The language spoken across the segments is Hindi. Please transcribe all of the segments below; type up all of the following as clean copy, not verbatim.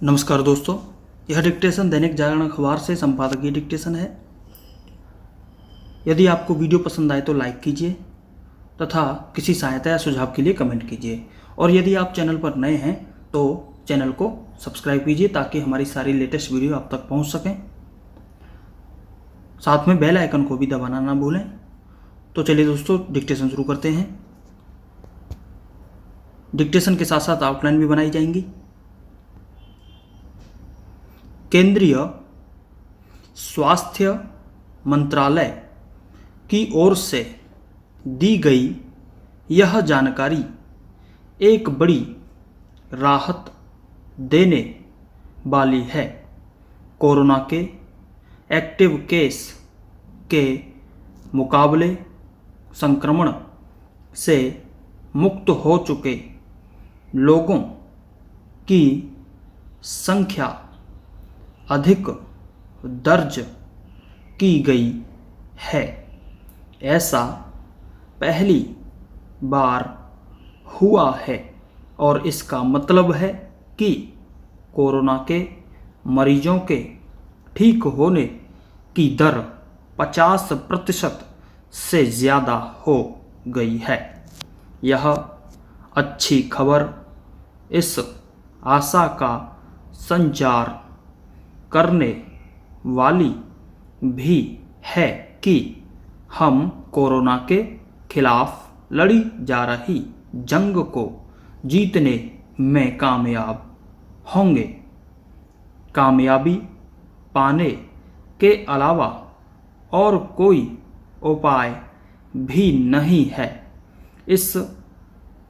नमस्कार दोस्तों, यह डिक्टेशन दैनिक जागरण अखबार से संपादकीय डिक्टेशन है। यदि आपको वीडियो पसंद आए तो लाइक कीजिए तथा किसी सहायता या सुझाव के लिए कमेंट कीजिए। और यदि आप चैनल पर नए हैं तो चैनल को सब्सक्राइब कीजिए ताकि हमारी सारी लेटेस्ट वीडियो आप तक पहुंच सकें। साथ में बेल आइकन को भी दबाना ना भूलें। तो चलिए दोस्तों, डिक्टेशन शुरू करते हैं। डिक्टेशन के साथ साथ आउटलाइन भी बनाई जाएंगी। केंद्रीय स्वास्थ्य मंत्रालय की ओर से दी गई यह जानकारी एक बड़ी राहत देने वाली है। कोरोना के एक्टिव केस के मुकाबले संक्रमण से मुक्त हो चुके लोगों की संख्या अधिक दर्ज की गई है। ऐसा पहली बार हुआ है और इसका मतलब है कि कोरोना के मरीजों के ठीक होने की दर 50% से ज़्यादा हो गई है। यह अच्छी खबर इस आशा का संचार करने वाली भी है कि हम कोरोना के खिलाफ लड़ी जा रही जंग को जीतने में कामयाब होंगे। कामयाबी पाने के अलावा और कोई उपाय भी नहीं है। इस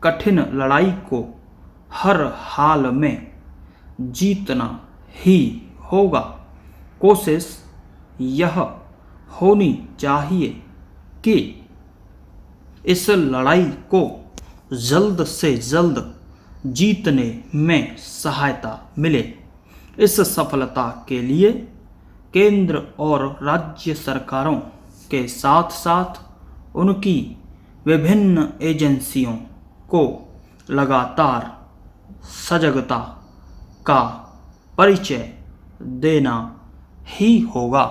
कठिन लड़ाई को हर हाल में जीतना ही होगा। कोशिश यह होनी चाहिए कि इस लड़ाई को जल्द से जल्द जीतने में सहायता मिले। इस सफलता के लिए केंद्र और राज्य सरकारों के साथ साथ उनकी विभिन्न एजेंसियों को लगातार सजगता का परिचय देना ही होगा।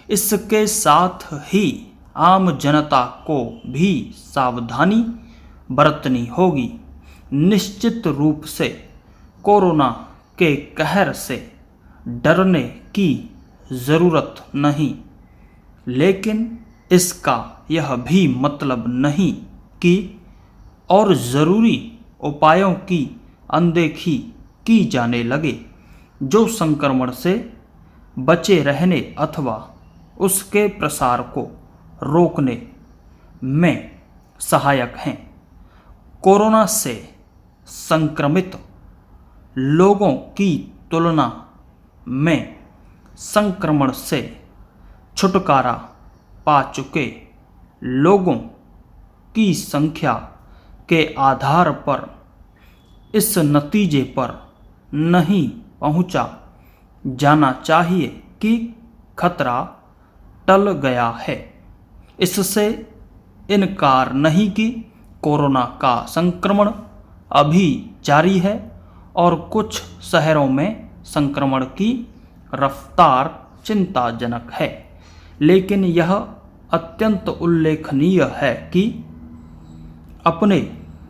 इसके साथ ही आम जनता को भी सावधानी बरतनी होगी। निश्चित रूप से कोरोना के कहर से डरने की ज़रूरत नहीं, लेकिन इसका यह भी मतलब नहीं कि और ज़रूरी उपायों की अनदेखी की जाने लगे जो संक्रमण से बचे रहने अथवा उसके प्रसार को रोकने में सहायक हैं। कोरोना से संक्रमित लोगों की तुलना में संक्रमण से छुटकारा पा चुके लोगों की संख्या के आधार पर इस नतीजे पर नहीं पहुंचा जाना चाहिए कि खतरा टल गया है। इससे इनकार नहीं कि कोरोना का संक्रमण अभी जारी है और कुछ शहरों में संक्रमण की रफ्तार चिंताजनक है, लेकिन यह अत्यंत उल्लेखनीय है कि अपने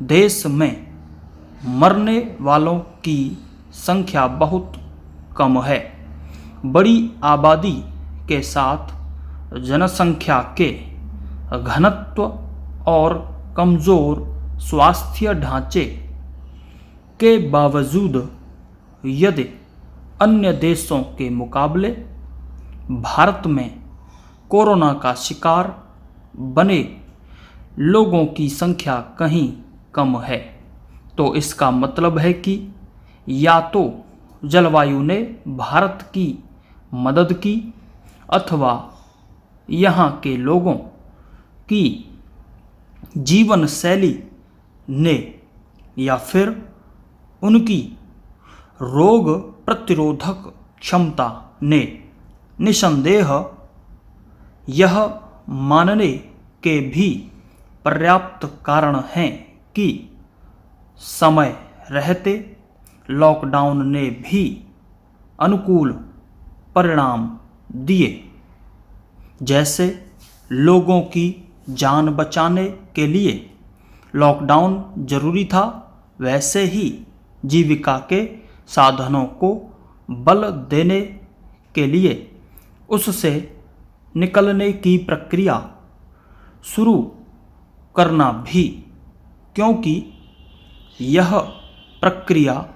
देश में मरने वालों की संख्या बहुत कम है। बड़ी आबादी के साथ जनसंख्या के घनत्व और कमज़ोर स्वास्थ्य ढांचे के बावजूद यदि अन्य देशों के मुकाबले भारत में कोरोना का शिकार बने लोगों की संख्या कहीं कम है, तो इसका मतलब है कि या तो जलवायु ने भारत की मदद की अथवा यहाँ के लोगों की जीवन शैली ने या फिर उनकी रोग प्रतिरोधक क्षमता ने निसंदेह यह मानने के भी पर्याप्त कारण हैं कि समय रहते लॉकडाउन ने भी अनुकूल परिणाम दिए। जैसे लोगों की जान बचाने के लिए लॉकडाउन जरूरी था, वैसे ही जीविका के साधनों को बल देने के लिए उससे निकलने की प्रक्रिया शुरू करना भी, क्योंकि यह प्रक्रिया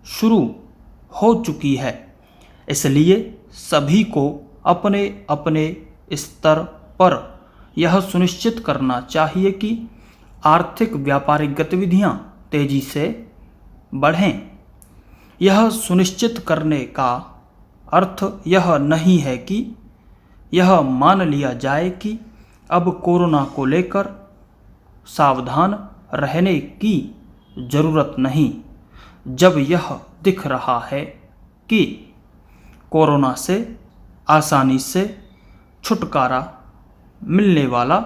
शुरू हो चुकी है। इसलिए सभी को अपने अपने स्तर पर यह सुनिश्चित करना चाहिए कि आर्थिक व्यापारिक गतिविधियां तेजी से बढ़ें। यह सुनिश्चित करने का अर्थ यह नहीं है कि यह मान लिया जाए कि अब कोरोना को लेकर सावधान रहने की जरूरत नहीं, जब यह दिख रहा है कि कोरोना से आसानी से छुटकारा मिलने वाला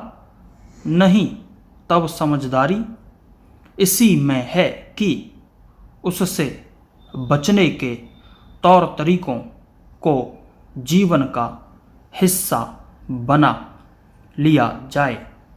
नहीं, तब समझदारी इसी में है कि उससे बचने के तौर तरीकों को जीवन का हिस्सा बना लिया जाए।